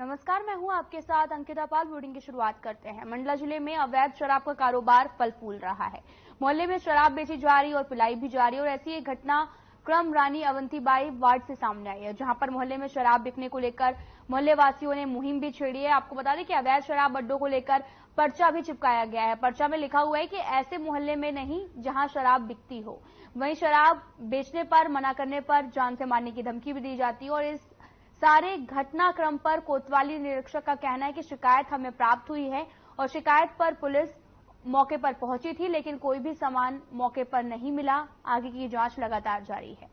नमस्कार, मैं हूं आपके साथ अंकिता पाल। बुलेटिन की शुरुआत करते हैं। मंडला जिले में अवैध शराब का कारोबार फल फूल रहा है। मोहल्ले में शराब बेची जा रही और पिलाई भी जा रही और ऐसी एक घटना क्रम रानी अवंतीबाई वार्ड से सामने आई है, जहां पर मोहल्ले में शराब बिकने को लेकर मोहल्ले वासियों ने मुहिम भी छेड़ी है। आपको बता दें कि अवैध शराब अड्डों को लेकर पर्चा भी चिपकाया गया है। पर्चा में लिखा हुआ है कि ऐसे मोहल्ले में नहीं जहां शराब बिकती हो। वहीं शराब बेचने पर, मना करने पर जान से मारने की धमकी भी दी जाती है। और इस सारे घटनाक्रम पर कोतवाली निरीक्षक का कहना है कि शिकायत हमें प्राप्त हुई है और शिकायत पर पुलिस मौके पर पहुंची थी, लेकिन कोई भी सामान मौके पर नहीं मिला। आगे की जांच लगातार जारी है।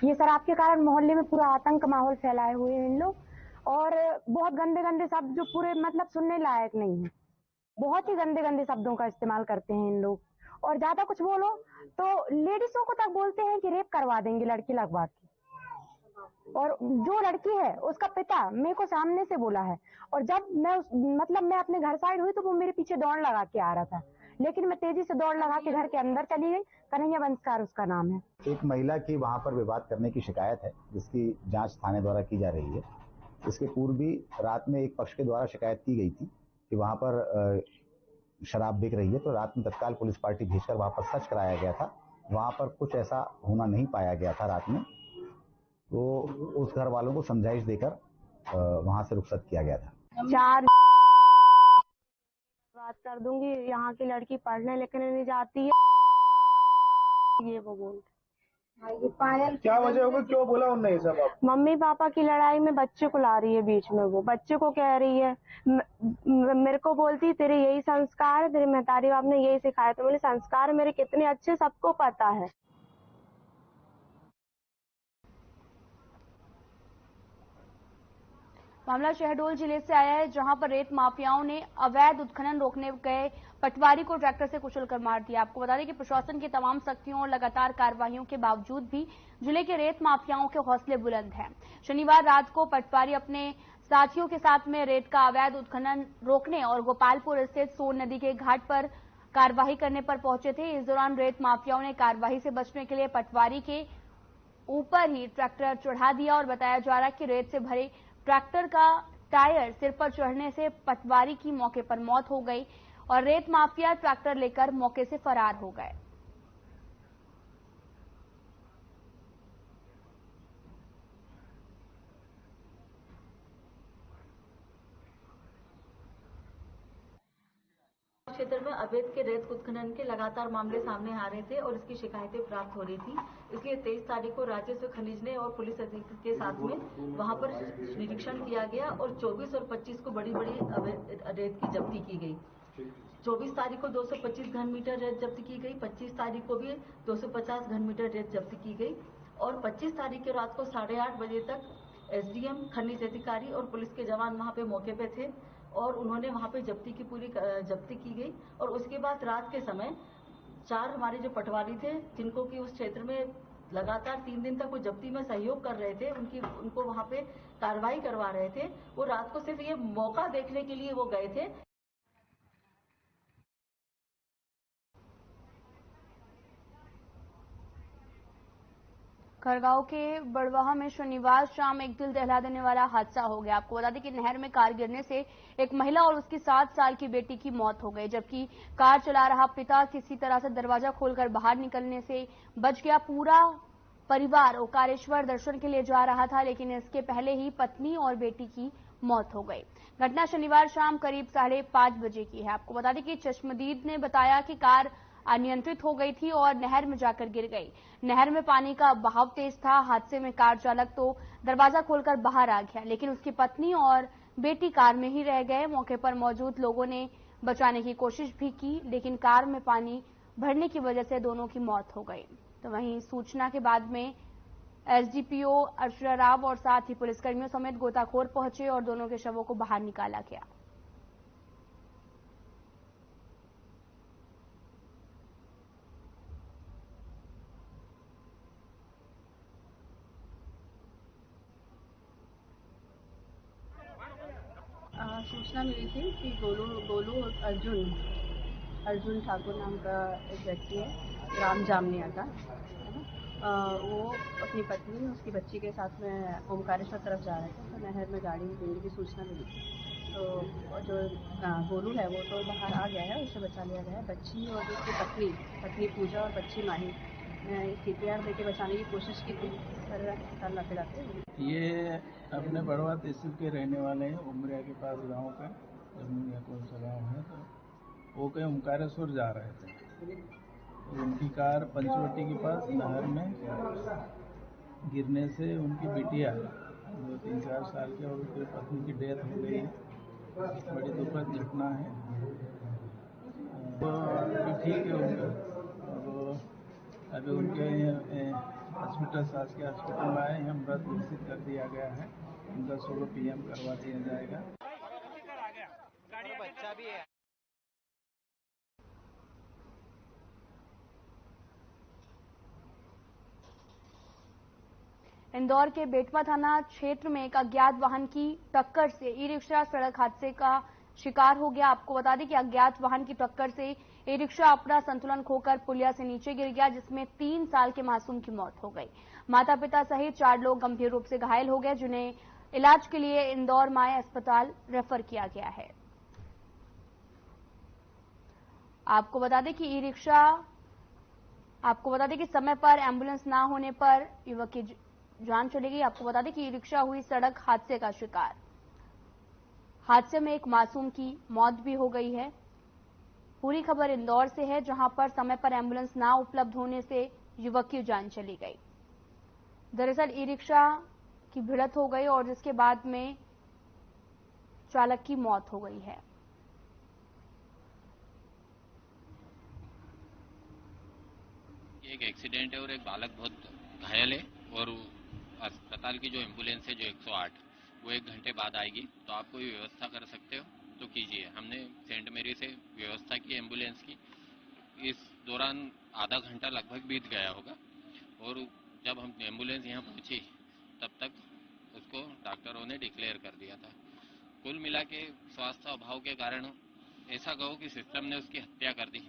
ये शराब के कारण मोहल्ले में पूरा आतंक माहौल फैलाए हुए हैं इन लोग, और बहुत गंदे गंदे शब्द जो पूरे मतलब सुनने लायक नहीं है। बहुत ही गंदे गंदे शब्दों का इस्तेमाल करते हैं इन लोग, और ज्यादा कुछ बोलो तो लेडीजों को तक बोलते हैं कि रेप करवा देंगे लड़की लगवा के। और जो लड़की है उसका पिता मेरे को सामने से बोला है, और जब मैं अपने घर साइड हुई तो वो मेरे पीछे दौड़ लगा के आ रहा था, लेकिन मैं तेजी से दौड़ लगा के घर के अंदर चली गई। कन्हैया बंसकार उसका नाम है। एक महिला की वहां पर विवाद करने की शिकायत है, जिसकी जांच थाने द्वारा की जा रही है। इसके पूर्व भी रात में एक पक्ष के द्वारा शिकायत की गई थी कि वहां पर शराब बिक रही है, तो रात में तत्काल पुलिस पार्टी भेजकर वहां पर सर्च कराया गया था। वहां पर कुछ ऐसा होना नहीं पाया गया था रात में, तो उस घर वालों को समझाइश देकर वहां से रुखसत किया गया था। चार बात कर दूंगी, यहाँ की लड़की पढ़ने लिखने नहीं जाती है, ये वो बोल। क्या वजह होगी, क्यों बोला उनने ये सब? मम्मी पापा की लड़ाई में बच्चे को ला रही है बीच में। वो बच्चे को कह रही है, मेरे को बोलती तेरे यही संस्कार है, तेरे महतारी बाप ने यही सिखाया। तो मेरे संस्कार मेरे कितने अच्छे सबको पता है। मामला शहडोल जिले से आया है, जहां पर रेत माफियाओं ने अवैध उत्खनन रोकने गए पटवारी को ट्रैक्टर से कुचलकर मार दिया। आपको बता दें कि प्रशासन की तमाम सख्तियों और लगातार कार्रवाइयों के बावजूद भी जिले के रेत माफियाओं के हौसले बुलंद हैं। शनिवार रात को पटवारी अपने साथियों के साथ में रेत का अवैध उत्खनन रोकने और गोपालपुर स्थित सोन नदी के घाट पर कार्रवाई करने पर पहुंचे थे। इस दौरान रेत माफियाओं ने कार्रवाई से बचने के लिए पटवारी के ऊपर ही ट्रैक्टर चढ़ा दिया और बताया जा रहा है कि रेत से भरे ट्रैक्टर का टायर सिर पर चढ़ने से पटवारी की मौके पर मौत हो गई और रेत माफिया ट्रैक्टर लेकर मौके से फरार हो गए। क्षेत्र में अवैध के रेत उत्खनन के लगातार मामले सामने आ रहे थे और इसकी शिकायतें प्राप्त हो रही थी। इसलिए 23 तारीख को राजस्व खनिज ने और पुलिस अधीक्षक के साथ में वहां पर निरीक्षण किया गया और 24 और 25 को बड़ी बड़ी रेत की जब्ती की गई। 24 तारीख को 225 घन मीटर रेत जब्त की गई, 25 तारीख को भी 250 घन मीटर रेत जब्त की गई और 25 तारीख के रात को 8:30 बजे तक एसडीएम, खनिज अधिकारी और पुलिस के जवान वहां पे मौके पे थे और उन्होंने वहां पे पूरी जब्ती की गई। और उसके बाद रात के समय 4 हमारे जो पटवारी थे, जिनको कि उस क्षेत्र में लगातार 3 दिन तक वो जब्ती में सहयोग कर रहे थे, उनको वहां पे कार्रवाई करवा रहे थे। वो रात को सिर्फ ये मौका देखने के लिए वो गए थे। खरगांव के बड़वाहा में शनिवार शाम एक दिल दहला देने वाला हादसा हो गया। आपको बता दें कि नहर में कार गिरने से एक महिला और उसकी 7 साल की बेटी की मौत हो गई, जबकि कार चला रहा पिता किसी तरह से दरवाजा खोलकर बाहर निकलने से बच गया। पूरा परिवार ओकारेश्वर दर्शन के लिए जा रहा था, लेकिन इसके पहले ही पत्नी और बेटी की मौत हो गई। घटना शनिवार शाम करीब 5:30 बजे की है। आपको बता दें कि चश्मदीद ने बताया कि कार अनियंत्रित हो गई थी और नहर में जाकर गिर गई। नहर में पानी का बहाव तेज था। हादसे में कार चालक तो दरवाजा खोलकर बाहर आ गया, लेकिन उसकी पत्नी और बेटी कार में ही रह गए। मौके पर मौजूद लोगों ने बचाने की कोशिश भी की, लेकिन कार में पानी भरने की वजह से दोनों की मौत हो गई। तो वहीं सूचना के बाद में एसडीपीओ अर्चना राव और साथ ही पुलिसकर्मियों समेत गोताखोर पहुंचे और दोनों के शवों को बाहर निकाला गया। सूचना मिली थी कि गोलू और अर्जुन अर्जुन ठाकुर नाम का एक व्यक्ति है, ग्राम जामनिया का। वो अपनी पत्नी उसकी बच्ची के साथ में ओमकारेश्वर तरफ जा रहे थे, तो नहर में गाड़ी गिरने की सूचना मिली। तो जो गोलू है वो तो बाहर आ गया है, उसे बचा लिया गया है। बच्ची और उसकी पत्नी पूजा और बच्ची माही CPR देके बचाने की कोशिश की थी, पर अस्पताल लाते लाते। ये अपने बड़वा तहसील के रहने वाले हैं, उमरिया के पास गांव का जमुनिया कौन सा गाँव है, तो वो कहीं ओमकारेश्वर जा रहे थे। तो उनकी कार पंचवटी के पास नहर में गिरने से उनकी बिटिया जो 3-4 साल की और उसकी पत्नी की डेथ हो गई है। बड़ी दुखद घटना है। तो ठीक है उनका, और अभी उनके हॉस्पिटल शासकीय हॉस्पिटल में आए हैं, मृत घोषित कर दिया गया है। उनका 16 PM करवा दिया जाएगा। बच्चा भी है। इंदौर के बेटवा थाना क्षेत्र में एक अज्ञात वाहन की टक्कर से ई-रिक्शा सड़क हादसे का शिकार हो गया। आपको बता दें कि अज्ञात वाहन की टक्कर से ई-रिक्शा अपना संतुलन खोकर पुलिया से नीचे गिर गया, जिसमें 3 साल के मासूम की मौत हो गई। माता पिता सहित 4 लोग गंभीर रूप से घायल हो गए, जिन्हें इलाज के लिए इंदौर माय अस्पताल रेफर किया गया है। आपको बता दें कि समय पर एम्बुलेंस न होने पर युवक की जान चली गई। आपको बता दें कि ई-रिक्शा हुई सड़क हादसे का शिकार। हादसे में एक मासूम की मौत भी हो गई है। पूरी खबर इंदौर से है, जहां पर समय पर एम्बुलेंस ना उपलब्ध होने से युवक की जान चली गई। दरअसल ई-रिक्शा की भिड़ंत हो गई और जिसके बाद में चालक की मौत हो गई है। एक एक्सीडेंट है और एक बालक बहुत घायल है, और अस्पताल की जो एम्बुलेंस है जो 108 वो 1 घंटे बाद आएगी। तो आप कोई व्यवस्था कर सकते हो तो कीजिए। हमने सेंट मेरी से व्यवस्था की एम्बुलेंस की। इस दौरान आधा घंटा लगभग बीत गया होगा, और जब हम एम्बुलेंस यहाँ पहुंची तब तक उसको डॉक्टरों ने डिक्लेयर कर दिया था। कुल मिला के स्वास्थ्य अभाव के कारण ऐसा कहो कि सिस्टम ने उसकी हत्या कर दी।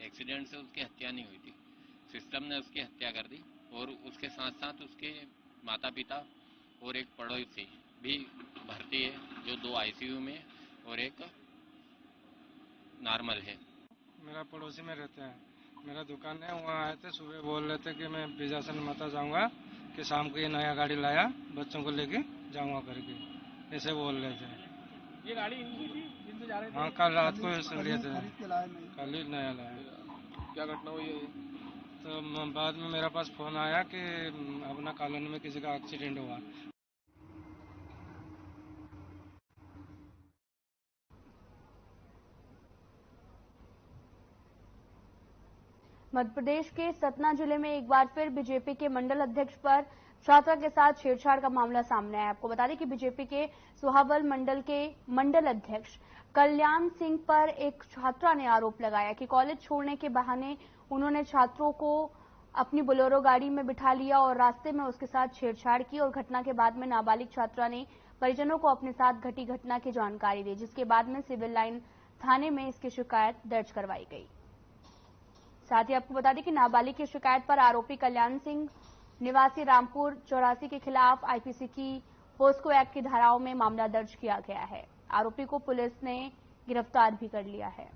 एक्सीडेंट से उसकी हत्या नहीं हुई थी, सिस्टम ने उसकी हत्या कर दी। और उसके साथ साथ उसके माता पिता और एक पड़ोसी भी भर्ती है, जो 2 ICU में और एक नॉर्मल है। मेरा पड़ोसी में रहते हैं, मेरा दुकान है, वहाँ आए थे। सुबह बोल रहे थे कि मैं बीजासन माता जाऊँगा, कि शाम को ये नया गाड़ी लाया, बच्चों को लेके जाऊँगा करके, ऐसे बोल रहे थे। ये गाड़ी इनकी थी जिनसे जा रहे थे? हाँ, कल रात को लिए थे, कल ही नया लाया। क्या घटना हुई है? तो बाद में मेरे पास फोन आया कि अपना कॉलोनी में किसी का एक्सीडेंट हुआ। मध्य प्रदेश के सतना जिले में एक बार फिर बीजेपी के मंडल अध्यक्ष पर छात्रा के साथ छेड़छाड़ का मामला सामने आया। आपको बता दें कि बीजेपी के सुहावल मंडल के मंडल अध्यक्ष कल्याण सिंह पर एक छात्रा ने आरोप लगाया कि कॉलेज छोड़ने के बहाने उन्होंने छात्रों को अपनी बोलेरो गाड़ी में बिठा लिया और रास्ते में उसके साथ छेड़छाड़ की, और घटना के बाद में नाबालिग छात्रा ने परिजनों को अपने साथ घटी घटना की जानकारी दी, जिसके बाद में सिविल लाइन थाने में इसकी शिकायत दर्ज करवाई गई। साथ ही आपको बता दें कि नाबालिग की शिकायत पर आरोपी कल्याण सिंह निवासी रामपुर 84 के खिलाफ IPC की पोस्को एक्ट की धाराओं में मामला दर्ज किया गया है। आरोपी को पुलिस ने गिरफ्तार भी कर लिया है।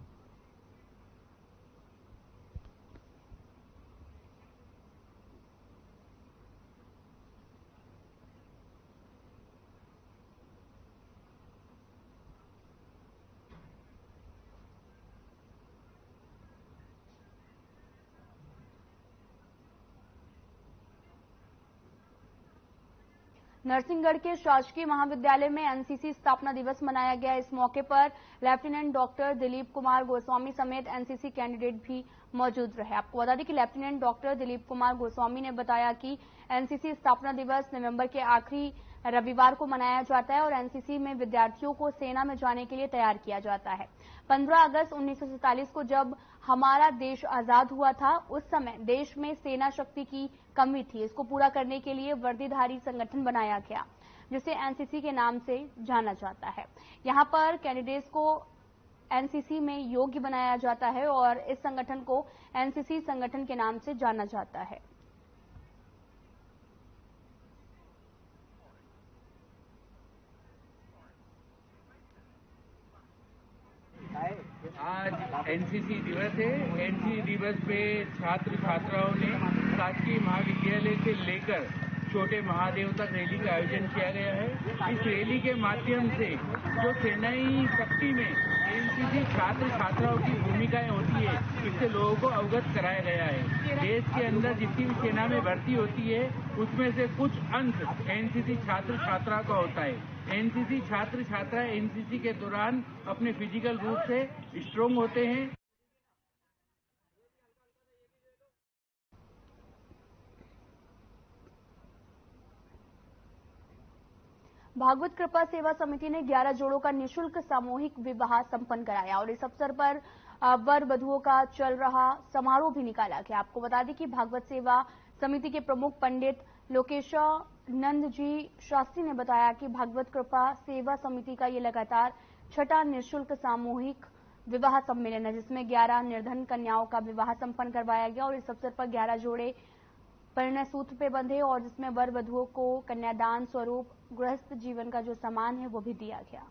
नरसिंहगढ़ के शासकीय महाविद्यालय में NCC स्थापना दिवस मनाया गया। इस मौके पर लेफ्टिनेंट डॉक्टर दिलीप कुमार गोस्वामी समेत NCC कैंडिडेट भी मौजूद रहे। आपको बता दें कि लेफ्टिनेंट डॉक्टर दिलीप कुमार गोस्वामी ने बताया कि NCC स्थापना दिवस नवंबर के आखिरी रविवार को मनाया जाता है और NCC में विद्यार्थियों को सेना में जाने के लिए तैयार किया जाता है। 15 अगस्त 1947 को जब हमारा देश आजाद हुआ था, उस समय देश में सेना शक्ति की कमी थी। इसको पूरा करने के लिए वर्दीधारी संगठन बनाया गया, जिसे NCC के नाम से जाना जाता है। यहाँ पर कैंडिडेट्स को एनसीसी में योग्य बनाया जाता है और इस संगठन को एनसीसी संगठन के नाम से जाना जाता है। आज एनसीसी दिवस है। एनसीसी दिवस पे छात्र छात्राओं ने शासकीय महाविद्यालय से लेकर छोटे महादेव तक रैली का आयोजन किया गया है। इस रैली के माध्यम से जो सेनाई शक्ति में एनसीसी छात्र छात्राओं की भूमिकाएं होती है, इससे लोगों को अवगत कराया गया है। देश के अंदर जितनी भी सेना में भर्ती होती है, उसमें से कुछ अंश एनसीसी छात्र छात्रा का होता है। एनसीसी छात्र छात्रा एनसीसी के दौरान अपने फिजिकल रूप से स्ट्रांग होते हैं। भागवत कृपा सेवा समिति ने 11 जोड़ों का निःशुल्क सामूहिक विवाह संपन्न कराया और इस अवसर पर वर वधुओं का चल रहा समारोह भी निकाला गया। आपको बता दें कि भागवत सेवा समिति के प्रमुख पंडित लोकेशानंद जी शास्त्री ने बताया कि भागवत कृपा सेवा समिति का ये लगातार छठा निःशुल्क सामूहिक विवाह सम्मेलन है, जिसमें 11 निर्धन कन्याओं का विवाह संपन्न करवाया गया और इस अवसर पर 11 जोड़े परिणय सूत्र पे बंधे और जिसमें वर वधुओं को कन्यादान स्वरूप गृहस्थ जीवन का जो सामान है वो भी दिया गया।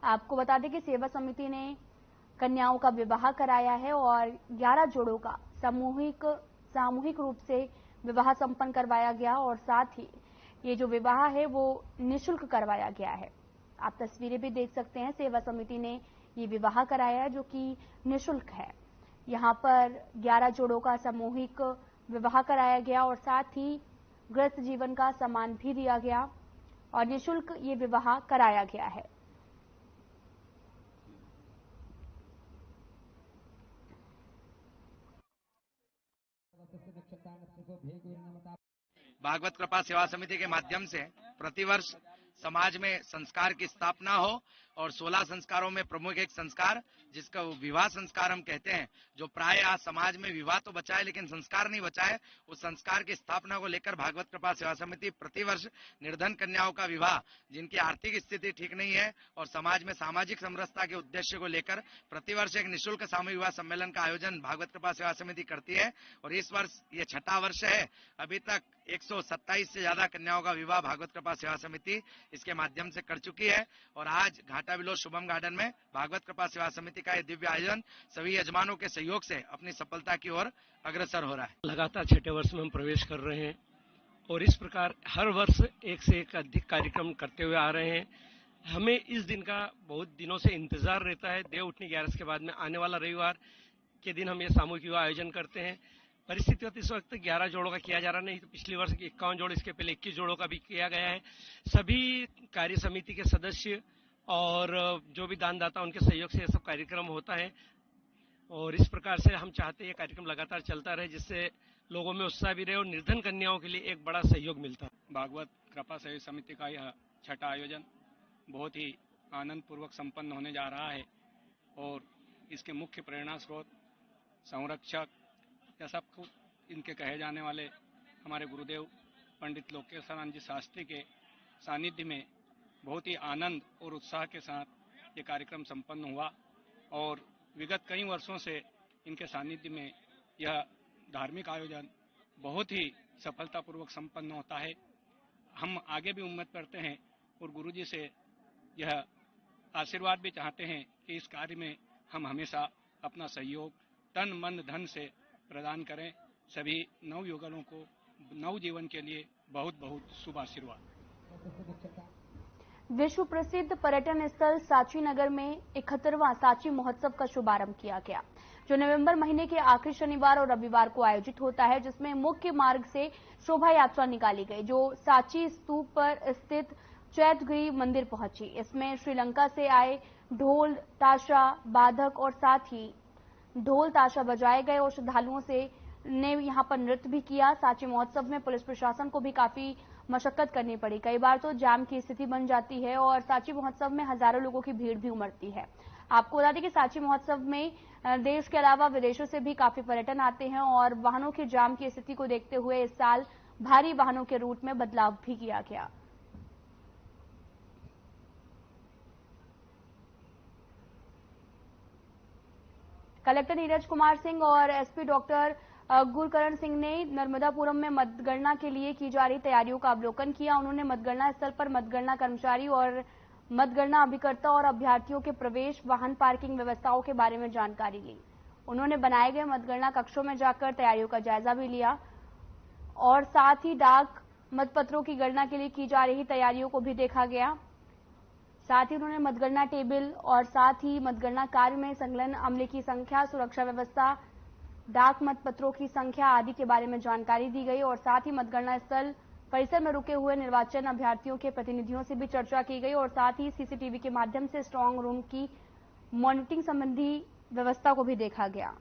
आपको बता दें कि सेवा समिति ने कन्याओं का विवाह कराया है और 11 जोड़ों का सामूहिक रूप से विवाह संपन्न करवाया गया और साथ ही ये जो विवाह है वो निःशुल्क करवाया गया है। आप तस्वीरें भी देख सकते हैं, सेवा समिति ने ये विवाह कराया है जो कि निःशुल्क है। यहाँ पर 11 जोड़ों का सामूहिक विवाह कराया गया और साथ ही गृहस्थ जीवन का सामान भी दिया गया और निःशुल्क ये विवाह कराया गया है। भागवत कृपा सेवा समिति के माध्यम से प्रतिवर्ष समाज में संस्कार की स्थापना हो और 16 संस्कारों में प्रमुख एक संस्कार जिसका विवाह संस्कार हम कहते हैं, जो प्राय आज समाज में विवाह तो बचा है लेकिन संस्कार नहीं बचा है, उस संस्कार की स्थापना को लेकर भागवत कृपा सेवा समिति प्रतिवर्ष निर्धन कन्याओं का विवाह, जिनकी आर्थिक स्थिति ठीक नहीं है और समाज में सामाजिक समरसता के उद्देश्य को लेकर प्रतिवर्ष एक निःशुल्क सामूहिक विवाह सम्मेलन का आयोजन भागवत कृपा सेवा समिति करती है और इस वर्ष ये छठा वर्ष है। अभी तक 127 से ज्यादा कन्याओं का विवाह भागवत कृपा सेवा समिति इसके माध्यम से कर चुकी है और आज घाटा बिलो शुभम गार्डन में भागवत कृपा सेवा समिति का यह दिव्य आयोजन सभी यजमानों के सहयोग से अपनी सफलता की ओर अग्रसर हो रहा है। लगातार छठे वर्ष में हम प्रवेश कर रहे हैं और इस प्रकार हर वर्ष एक से एक अधिक कार्यक्रम करते हुए आ रहे हैं। हमें इस दिन का बहुत दिनों से इंतजार रहता है। देव उठनी 11 के बाद में आने वाला रविवार के दिन हम ये सामूहिक विवाह आयोजन करते हैं। परिस्थिति इस वक्त 11 जोड़ों का किया जा रहा नहीं तो पिछले वर्ष 51 जोड़, इसके पहले 21 जोड़ों का भी किया गया है। सभी कार्य समिति के सदस्य और जो भी दानदाता उनके सहयोग से ये सब कार्यक्रम होता है और इस प्रकार से हम चाहते हैं ये कार्यक्रम लगातार चलता रहे, जिससे लोगों में उत्साह भी रहे और निर्धन कन्याओं के लिए एक बड़ा सहयोग मिलता है। भागवत कृपा सेवा समिति का यह छठा आयोजन बहुत ही आनंद पूर्वक संपन्न होने जा रहा है और इसके मुख्य प्रेरणा स्रोत संरक्षक या सबको इनके कहे जाने वाले हमारे गुरुदेव पंडित लोकेशानंद जी शास्त्री के सानिध्य में बहुत ही आनंद और उत्साह के साथ ये कार्यक्रम संपन्न हुआ और विगत कई वर्षों से इनके सानिध्य में यह धार्मिक आयोजन बहुत ही सफलतापूर्वक संपन्न होता है। हम आगे भी उम्मीद करते हैं और गुरुजी से यह आशीर्वाद भी चाहते हैं कि इस कार्य में हम हमेशा अपना सहयोग तन मन धन से प्रदान करें। सभी नवयुवकों को नव जीवन के लिए बहुत बहुत शुभ आशीर्वाद। विश्व प्रसिद्ध पर्यटन स्थल सांची नगर में 71वां सांची महोत्सव का शुभारंभ किया गया, जो नवंबर महीने के आखिरी शनिवार और रविवार को आयोजित होता है, जिसमें मुख्य मार्ग से शोभा यात्रा निकाली गई जो सांची स्तूप पर स्थित चैत्यगिरी मंदिर पहुंची। इसमें श्रीलंका से आए ढोल ताशा बाधक और साथ ही ढोल ताशा बजाए गए और श्रद्धालुओं ने यहां पर नृत्य भी किया। सांची महोत्सव में पुलिस प्रशासन को भी काफी मशक्कत करनी पड़ी, कई बार तो जाम की स्थिति बन जाती है और सांची महोत्सव में हजारों लोगों की भीड़ भी उमड़ती है। आपको बता दें कि सांची महोत्सव में देश के अलावा विदेशों से भी काफी पर्यटन आते हैं और वाहनों के जाम की स्थिति को देखते हुए इस साल भारी वाहनों के रूट में बदलाव भी किया गया। कलेक्टर नीरज कुमार सिंह और एसपी डॉक्टर गुरकरण सिंह ने नर्मदापुरम में मतगणना के लिए की जा रही तैयारियों का अवलोकन किया। उन्होंने मतगणना स्थल पर मतगणना कर्मचारी और मतगणना अभिकर्ता और अभ्यर्थियों के प्रवेश, वाहन पार्किंग व्यवस्थाओं के बारे में जानकारी ली। उन्होंने बनाए गए मतगणना कक्षों में जाकर तैयारियों का जायजा भी लिया और साथ ही डाक मतपत्रों की गणना के लिए की जा रही तैयारियों को भी देखा गया। साथ ही उन्होंने मतगणना टेबल और साथ ही मतगणना कार्य में संलग्न अमले की संख्या, सुरक्षा व्यवस्था, डाक मतपत्रों की संख्या आदि के बारे में जानकारी दी गई और साथ ही मतगणना स्थल परिसर में रुके हुए निर्वाचन अभ्यर्थियों के प्रतिनिधियों से भी चर्चा की गई और साथ ही सीसीटीवी के माध्यम से स्ट्रांग रूम की मॉनिटरिंग संबंधी व्यवस्था को भी देखा गया।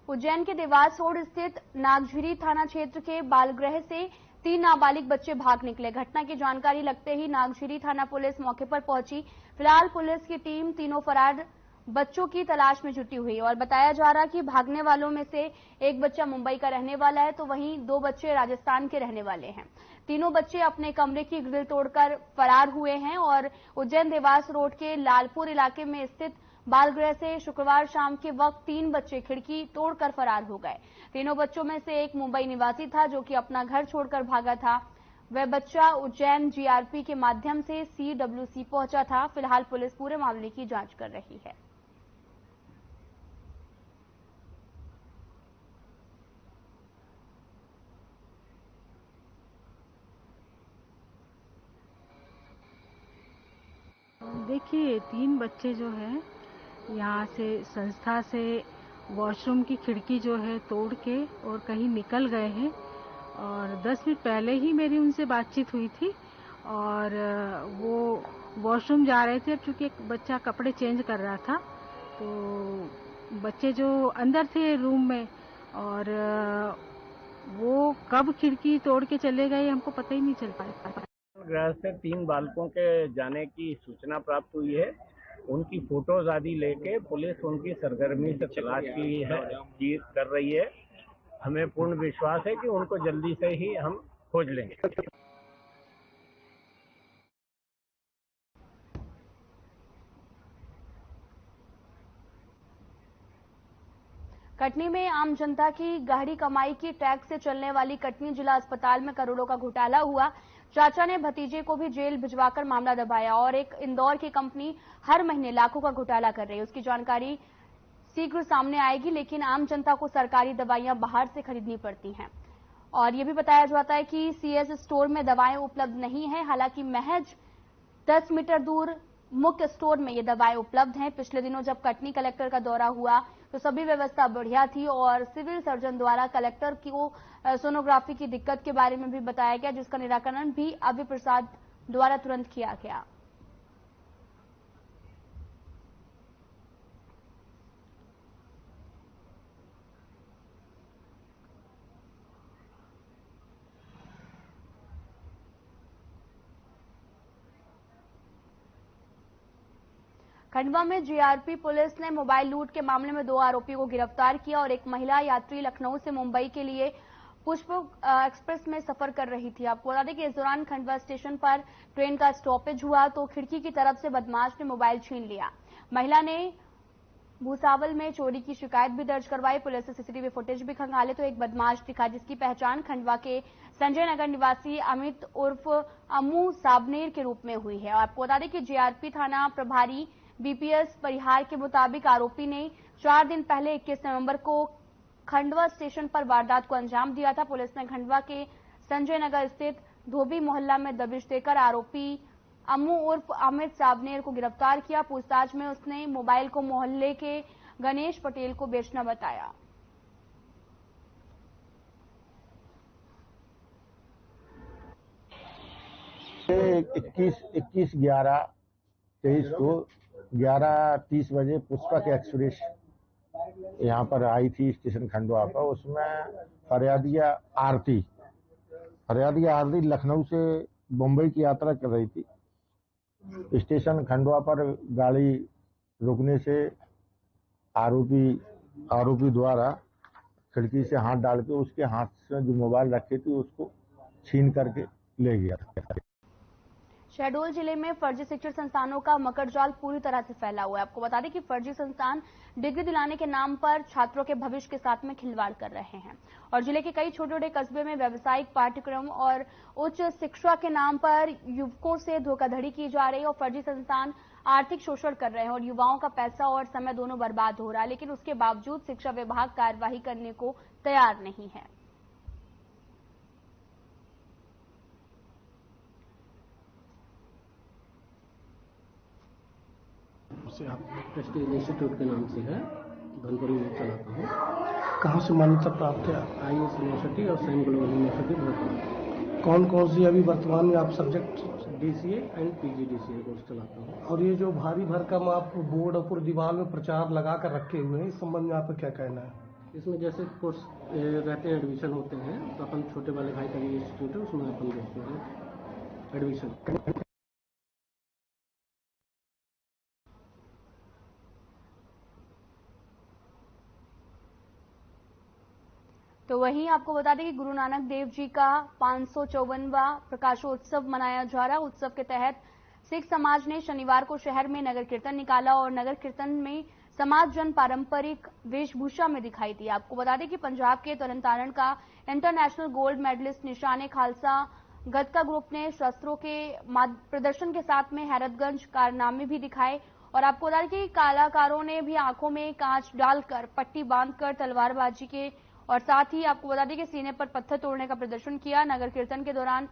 उज्जैन के देवास रोड स्थित नागझिरी थाना क्षेत्र के बालगृह से 3 नाबालिग बच्चे भाग निकले। घटना की जानकारी लगते ही नागझिरी थाना पुलिस मौके पर पहुंची। फिलहाल पुलिस की टीम तीनों फरार बच्चों की तलाश में जुटी हुई और बताया जा रहा कि भागने वालों में से एक बच्चा मुंबई का रहने वाला है तो वहीं 2 बच्चे राजस्थान के रहने वाले हैं। तीनों बच्चे अपने कमरे की ग्रिल तोड़कर फरार हुए हैं और उज्जैन देवास रोड के लालपुर इलाके में स्थित बालगृह से शुक्रवार शाम के वक्त 3 बच्चे खिड़की तोड़कर फरार हो गए। तीनों बच्चों में से एक मुंबई निवासी था जो कि अपना घर छोड़कर भागा था। वह बच्चा उज्जैन जीआरपी के माध्यम से सीडब्ल्यूसी पहुंचा था। फिलहाल पुलिस पूरे मामले की जांच कर रही है। देखिए 3 बच्चे जो हैं यहाँ से संस्था से वॉशरूम की खिड़की जो है तोड़ के और कहीं निकल गए हैं और 10 मिनट पहले ही मेरी उनसे बातचीत हुई थी और वो वॉशरूम जा रहे थे। अब चूंकि एक बच्चा कपड़े चेंज कर रहा था तो बच्चे जो अंदर थे रूम में और वो कब खिड़की तोड़ के चले गए हमको पता ही नहीं चल पाया। गृह से 3 बालकों के जाने की सूचना प्राप्त हुई है। उनकी फोटोज आदि लेके पुलिस उनकी सरगर्मी से तलाश की कर रही है। हमें पूर्ण विश्वास है कि उनको जल्दी से ही हम खोज लेंगे। कटनी में आम जनता की गहरी कमाई की टैक्स से चलने वाली कटनी जिला अस्पताल में करोड़ों का घोटाला हुआ। चाचा ने भतीजे को भी जेल भिजवाकर मामला दबाया और एक इंदौर की कंपनी हर महीने लाखों का घोटाला कर रही है। उसकी जानकारी शीघ्र सामने आएगी, लेकिन आम जनता को सरकारी दवाइयां बाहर से खरीदनी पड़ती हैं। और यह भी बताया जाता है कि सीएस स्टोर में दवाएं उपलब्ध नहीं है। हालांकि महज 10 मीटर दूर मुख्य स्टोर में ये दवाएं उपलब्ध हैं। पिछले दिनों जब कटनी कलेक्टर का दौरा हुआ तो सभी व्यवस्था बढ़िया थी और सिविल सर्जन द्वारा कलेक्टर को सोनोग्राफी की दिक्कत के बारे में भी बताया गया, जिसका निराकरण भी अभय प्रसाद द्वारा तुरंत किया गया। खंडवा में जीआरपी पुलिस ने मोबाइल लूट के मामले में 2 आरोपियों को गिरफ्तार किया और एक महिला यात्री लखनऊ से मुंबई के लिए पुष्प एक्सप्रेस में सफर कर रही थी। आपको बता दें कि इस दौरान खंडवा स्टेशन पर ट्रेन का स्टॉपेज हुआ तो खिड़की की तरफ से बदमाश ने मोबाइल छीन लिया। महिला ने भूसावल में चोरी की शिकायत भी दर्ज करवाई। पुलिस ने सीसीटीवी फुटेज भी खंगाले तो एक बदमाश दिखा, जिसकी पहचान खंडवा के संजय नगर निवासी अमित उर्फ अम्मू साबनेर के रूप में हुई है। आपको बता दें कि जीआरपी थाना प्रभारी बीपीएस परिहार के मुताबिक आरोपी ने 4 दिन पहले 21 नवंबर को खंडवा स्टेशन पर वारदात को अंजाम दिया था। पुलिस ने खंडवा के संजय नगर स्थित धोबी मोहल्ला में दबिश देकर आरोपी अम्मू उर्फ अमित साबनेर को गिरफ्तार किया। पूछताछ में उसने मोबाइल को मोहल्ले के गणेश पटेल को बेचना बताया। इक्कीस 11/23 को 11:30 बजे पुष्पक एक्सप्रेस यहाँ पर आई थी स्टेशन खंडवा पर। उसमें फरियादिया आरती लखनऊ से मुंबई की यात्रा कर रही थी। स्टेशन खंडवा पर गाड़ी रुकने से आरोपी द्वारा खिड़की से हाथ डाल के उसके हाथ से जो मोबाइल रखे थे उसको छीन करके ले गया। शहडोल जिले में फर्जी शिक्षण संस्थानों का मकड़जाल पूरी तरह से फैला हुआ है। आपको बता दें कि फर्जी संस्थान डिग्री दिलाने के नाम पर छात्रों के भविष्य के साथ में खिलवाड़ कर रहे हैं और जिले के कई छोटे छोटे कस्बे में व्यावसायिक पाठ्यक्रम और उच्च शिक्षा के नाम पर युवकों से धोखाधड़ी की जा रही है और फर्जी संस्थान आर्थिक शोषण कर रहे हैं और युवाओं का पैसा और समय दोनों बर्बाद हो रहा है। लेकिन उसके बावजूद शिक्षा विभाग कार्यवाही करने को तैयार नहीं है। प्रेस्टीज इंस्टीट्यूट के नाम से है, धनपुरी में चलाता हूँ। कहाँ से मान्यता प्राप्त है? IS यूनिवर्सिटी और सैम ग्लोबल यूनिवर्सिटी भोपाल। कौन कौन सी अभी वर्तमान में आप subject? DCA and PGDCA course चलाता हूँ। और ये जो भारी भरकम आप बोर्ड और पूरी दीवार में प्रचार लगा कर रखे हुए हैं, इस संबंध में आपका क्या कहना है? इसमें जैसे कोर्स रहते हैं, एडमिशन होते हैं, तो अपन छोटे वाले भाई का भी इंस्टीट्यूट है, उसमें अपन देखते हैं एडमिशन। तो वहीं आपको बता दें कि गुरु नानक देव जी का 554वां प्रकाशोत्सव मनाया जा रहा है। उत्सव के तहत सिख समाज ने शनिवार को शहर में नगर कीर्तन निकाला और नगर कीर्तन में समाज जन पारंपरिक वेशभूषा में दिखाई दी। आपको बता दें कि पंजाब के तरनतारण का इंटरनेशनल गोल्ड मेडलिस्ट निशाने खालसा गतका ग्रुप ने शस्त्रों के प्रदर्शन के साथ में हैरतगंज कारनामे भी दिखाए और आपको बता दें कि कलाकारों ने भी आंखों में कांच डालकर, पट्टी बांधकर तलवारबाजी के और साथ ही आपको बता दें कि सीने पर पत्थर तोड़ने का प्रदर्शन किया। नगर कीर्तन के दौरान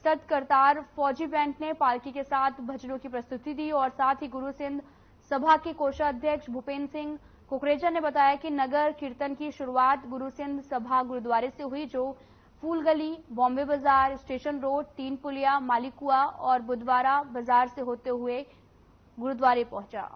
सत करतार फौजी बैंड ने पालकी के साथ भजनों की प्रस्तुति दी और साथ ही गुरु सिंध सभा के कोषाध्यक्ष भूपेंद्र सिंह कुकरेजा ने बताया कि नगर कीर्तन की शुरुआत गुरु सिंध सभा गुरुद्वारे से हुई, जो फूल गली, बॉम्बे बाजार, स्टेशन रोड, तीन पुलिया, मालिकुआ और बुधवारा बाजार से होते हुए गुरुद्वारे पहुंचा।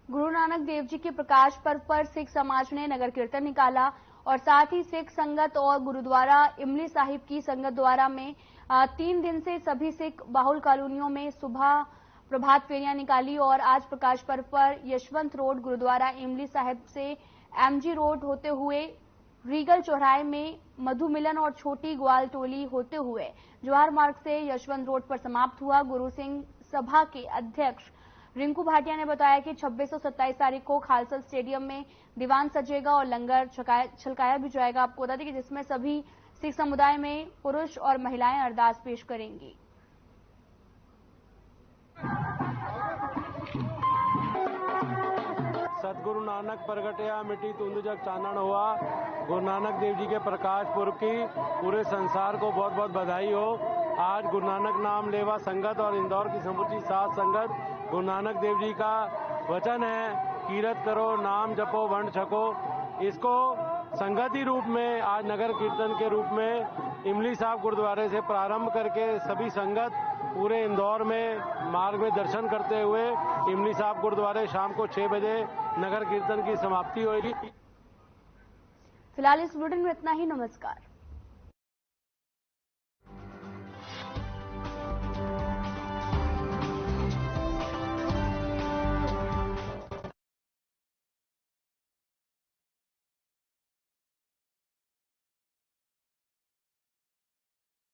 गुरु नानक देव जी के प्रकाश पर्व पर सिख समाज ने नगर कीर्तन निकाला और साथ ही सिख संगत और गुरुद्वारा इमली साहिब की संगत द्वारा में 3 दिन से सभी सिख बाहुल कॉलोनियों में सुबह प्रभात फेरियां निकाली और आज प्रकाश पर्व पर यशवंत रोड गुरुद्वारा इमली साहिब से MG रोड होते हुए रीगल चौराहे में मधु मिलन और छोटी ग्वाल टोली होते हुए जवाहर मार्ग से यशवंत रोड पर समाप्त हुआ। गुरु सिंह सभा के अध्यक्ष रिंकू भाटिया ने बताया कि 26 और 27 तारीख को खालसा स्टेडियम में दीवान सजेगा और लंगर छलकाया भी जाएगा। आपको बता दें कि जिसमें सभी सिख समुदाय में पुरुष और महिलाएं अरदास पेश करेंगी। सतगुरु नानक प्रगटया मिट्टी तुंद जग चानन हुआ। गुरु नानक देव जी के प्रकाश पर्व की पूरे संसार को बहुत बहुत बधाई हो। आज गुरु नानक नाम लेवा संगत और इंदौर की समूची साथ संगत गुरु नानक देव जी का वचन है, कीरत करो, नाम जपो, वंड छको। इसको संगति रूप में आज नगर कीर्तन के रूप में इमली साहब गुरुद्वारे से प्रारंभ करके सभी संगत पूरे इंदौर में मार्ग में दर्शन करते हुए इमली साहब गुरुद्वारे शाम को 6 बजे नगर कीर्तन की समाप्ति होगी। फिलहाल इस बुलेटिन में इतना ही। नमस्कार।